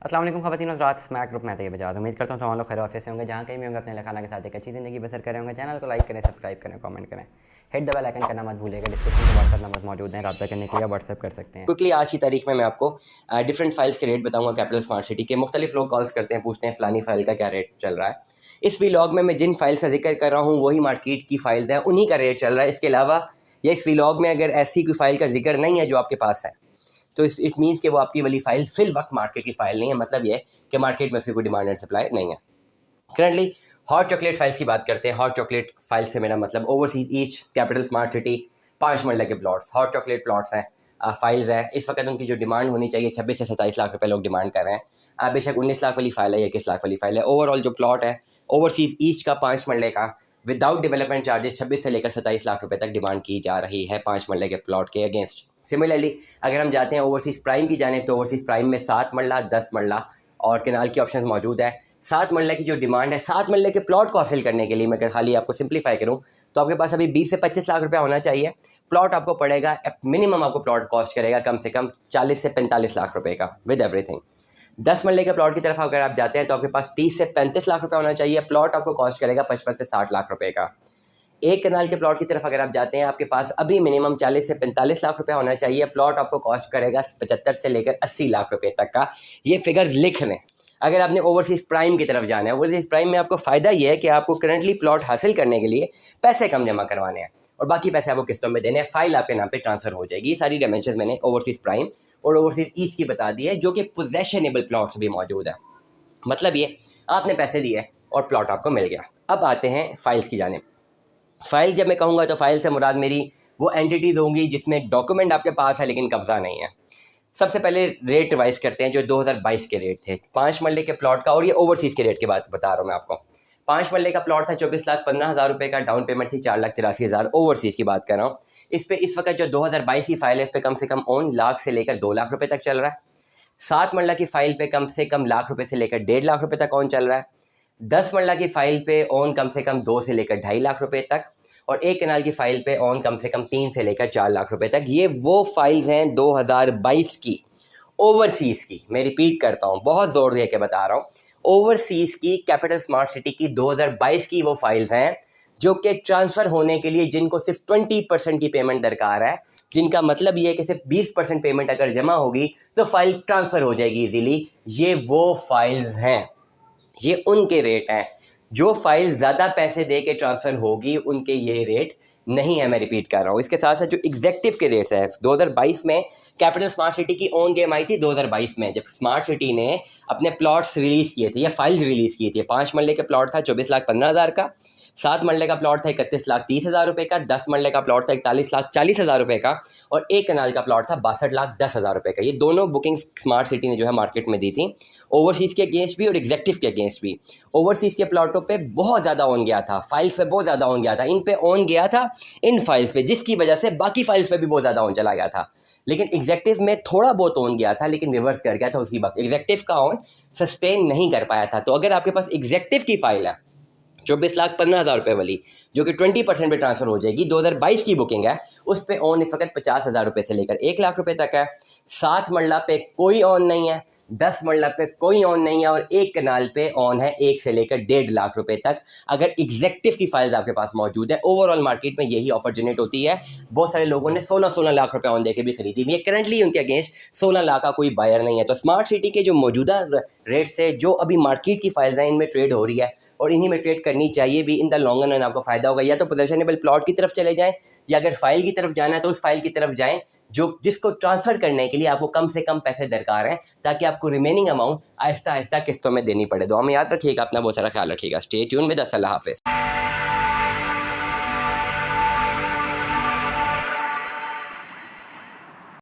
अस्सलाम वालेकुम ख़वातीन और हज़रात, स्मैक ग्रुप में बजाज। उम्मीद करता हूँ तमाम लोग खैर ऑफिस से होंगे, जहाँ कहीं भी होंगे अपने खाना के साथ एक अच्छी ज़िंदगी बसर करें होंगे। चैनल को लाइक करें, सब्सक्राइब करें, कमेंट करें, हिट द बेल आइकन करना मत भूलिएगा। डिस्क्रिप्शन में व्हाट्सएप नंबर मौजूद हैं, रब्ता करने के लिए व्हाट्सएप कर सकते हैं। क्विकली आज की तारीख में मैं आपको डिफरेंट फाइल्स के रेट बताऊंगा। कैपिटल स्मार्ट सिटी के मुख्तलिफ लोग कॉल्स करते हैं, पूछते हैं फ़लानी फ़ाइल का क्या रेट चल रहा है। इस व्लॉग में मैं जिन फाइल्स का जिक्र कर रहा हूँ वही मार्केट की फाइल्स हैं, उन्हीं का रेट चल रहा है। इसके अलावा या इस व्लॉग में अगर ऐसी कोई फ़ाइल का जिक्र नहीं है जो आपके पास है, तो इट मीन्स कि वो आपकी वाली फ़ाइल फिल वक्त मार्केट की फ़ाइल नहीं है। मतलब ये कि मार्केट में उसकी कोई डिमांड एंड सप्लाई नहीं है। करंटली हॉट चॉकलेट फाइल्स की बात करते हैं। हॉट चॉकलेट फाइल से मेरा मतलब overseas each capital smart city 5 मरले के प्लॉट्स हॉट चॉकलेट प्लॉट्स हैं, फाइल्स हैं। इस वक्त उनकी जो डिमांड होनी चाहिए 26 से 27 लाख रुपए लोग डिमांड कर रहे हैं। बेशक 19 लाख वाली फ़ाइल है या 21 लाख वाली फ़ाइल है। ओवरऑल जो प्लॉट है ओवरसीज ईच का 5 मरले का विदाउट डेवलपमेंट चार्जेस 26 से लेकर 27 लाख रुपए तक डिमांड की जा रही है 5 मरले के प्लॉट के अगेंस्ट। सिमिलरली अगर हम जाते हैं ओवरसीज़ प्राइम की जाने, तो ओवरसीज़ प्राइम में 7 मरला 10 मरला और केनाल की ऑप्शन मौजूद है। 7 मरले की जो डिमांड है, 7 मरले के प्लॉट को हासिल करने के लिए मैं अगर खाली आपको सिंप्लीफाई करूं तो आपके पास अभी 20 से 25 लाख रुपया होना चाहिए। प्लॉट आपको पड़ेगा मिनिमम, आपको प्लॉट कॉस्ट करेगा कम से कम 40 से 45 लाख रुपए का विद एवरीथिंग। 10 मरले के प्लॉट की तरफ अगर आप जाते हैं तो आपके पास 30 से 35 लाख रुपया होना चाहिए। प्लॉट आपको कॉस्ट करेगा 55 से 60 लाख रुपए का। एक कनाल के प्लॉट की तरफ अगर आप जाते हैं, आपके पास अभी मिनिमम 40 से 45 लाख रुपया होना चाहिए। प्लॉट आपको कॉस्ट करेगा 75 से लेकर 80 लाख रुपए तक का। ये फिगर्स लिख लें। अगर आपने ओवरसीज़ प्राइम की तरफ जाना है, ओवरसीज़ प्राइम में आपको फ़ायदा ये है कि आपको करंटली प्लॉट हासिल करने के लिए पैसे कम जमा करवाने हैं और बाकी पैसे आपको किस्तों में देने हैं। फाइल आपके नाम पे ट्रांसफ़र हो जाएगी। ये सारी डायमेंशन मैंने ओवरसीज़ प्राइम और ओवरसीज़ ईस्ट की बता दी है, जो कि पोजेशनेबल प्लॉट्स भी मौजूद है। मतलब ये आपने पैसे दिए और प्लॉट आपको मिल गया। अब आते हैं फाइल्स की जानिब। फ़ाइल जब मैं कहूँगा तो फाइल से मुराद मेरी वो एंटिटीज़ होंगी जिसमें डॉक्यूमेंट आपके पास है लेकिन कब्ज़ा नहीं है। सबसे पहले रेट रिवाइज करते हैं जो 2022 के रेट थे 5 मरले के प्लॉट का, और ये ओवरसीज़ के रेट की बात बता रहा हूँ मैं आपको। 5 मरले का प्लॉट था 24,15,000 रुपये का, डाउन पेमेंट थी 4,83,000। ओवरसीज़ की बात कर रहा हूँ। इस पे इस वक्त जो 2022 की फ़ाइल है, इस पर कम से कम ऑन लाख से लेकर 2 लाख रुपये तक चल रहा है। 7 मरला की फ़ाइल पे कम से कम लाख रुपये से लेकर 1.5 लाख रुपये तक ऑन चल रहा है। 10 मरला की फ़ाइल पे ऑन कम से कम 2 से लेकर 2.5 लाख रुपये तक, और एक कनाल की फ़ाइल पे ऑन कम से कम 3 से लेकर 4 लाख रुपए तक। ये वो फाइल्स हैं 2022 की ओवरसीज़ की। मैं रिपीट करता हूँ, बहुत ज़ोर दे के बता रहा हूँ, ओवरसीज़ की कैपिटल स्मार्ट सिटी की 2022 की वो फाइल्स हैं जो कि ट्रांसफ़र होने के लिए जिनको सिर्फ 20% की पेमेंट दरकार है, जिनका मतलब ये है कि सिर्फ 20% पेमेंट अगर जमा होगी तो फाइल ट्रांसफ़र हो जाएगी इजीली। ये वो फाइल्स हैं, ये उनके रेट हैं। जो फाइल ज़्यादा पैसे दे के ट्रांसफ़र होगी उनके ये रेट नहीं है, मैं रिपीट कर रहा हूँ। इसके साथ साथ जो एग्जेक्टिव के रेट्स हैं 2022 में, कैपिटल स्मार्ट सिटी की ओन गेम आई थी 2022 में, जब स्मार्ट सिटी ने अपने प्लॉट्स रिलीज़ किए थे या फाइल्स रिलीज़ की थी। 5 मरले के प्लॉट था 24,15,000 का, 7 मरले का प्लॉट था 31,30,000 रुपये का, 10 मरले का प्लॉट था 41,40,000 रुपये का, और एक कनाल का प्लॉट था 62,10,000 रुपये का। ये दोनों बुकिंग स्मार्ट सिटी ने जो है मार्केट में दी थी, ओवरसीज़ के अगेंस्ट भी और एग्जेक्टिव के अगेंस्ट भी। ओवरसीज़ के प्लॉटों पे बहुत ज़्यादा ऑन गया था, फाइल्स पे बहुत ज़्यादा ऑन गया था, इन पे ऑन गया था इन फाइल्स पे, जिसकी वजह से बाकी फाइल्स पे भी बहुत ज़्यादा ऑन चला गया था। लेकिन एग्जेक्टिव में थोड़ा बहुत ऑन गया था, लेकिन रिवर्स कर गया था उसी वक्त। एग्जेक्टिव का ऑन सस्टेन नहीं कर पाया था। तो अगर आपके पास एग्जेक्टिव की फ़ाइल है 24,15,000 रुपये वाली, जो कि 20% पे ट्रांसफ़र हो जाएगी, 2022 की बुकिंग है, उस पे ऑन इस वक्त 50,000 रुपये से लेकर 1 लाख रुपये तक है। 7 मरला पे कोई ऑन नहीं है, 10 मरला पे कोई ऑन नहीं है, और एक कनाल पे ऑन है 1 से लेकर 1.5 लाख रुपये तक, अगर एग्जेक्टिव की फाइल्स आपके पास मौजूद है। ओवरऑल मार्केट में यही ऑफर जनरेट होती है। बहुत सारे लोगों ने 16-16 लाख रुपये ऑन देके भी खरीदी हुई है। करंटली उनके अगेंस्ट 16 लाख का कोई बायर नहीं है। तो स्मार्ट सिटी के जो मौजूदा रेट से जो अभी मार्केट की फाइल्स हैं, इनमें ट्रेड हो रही है और इन्हीं में ट्रेड करनी चाहिए भी। इन द लॉन्ग रन आपको फ़ायदा होगा। या तो पोजेशनेबल प्लॉट की तरफ चले जाएं, या अगर फाइल की तरफ जाना है तो उस फाइल की तरफ जाएं जो जिसको ट्रांसफ़र करने के लिए आपको कम से कम पैसे दरकार हैं, ताकि आपको रिमेनिंग अमाउंट आहिस्ता आहिस्ता किस्तों में देनी पड़े। दुआ में याद रखिएगा, अपना बहुत सारा ख्याल रखिएगा। Stay tune with us. अल्लाह हाफ़िज़।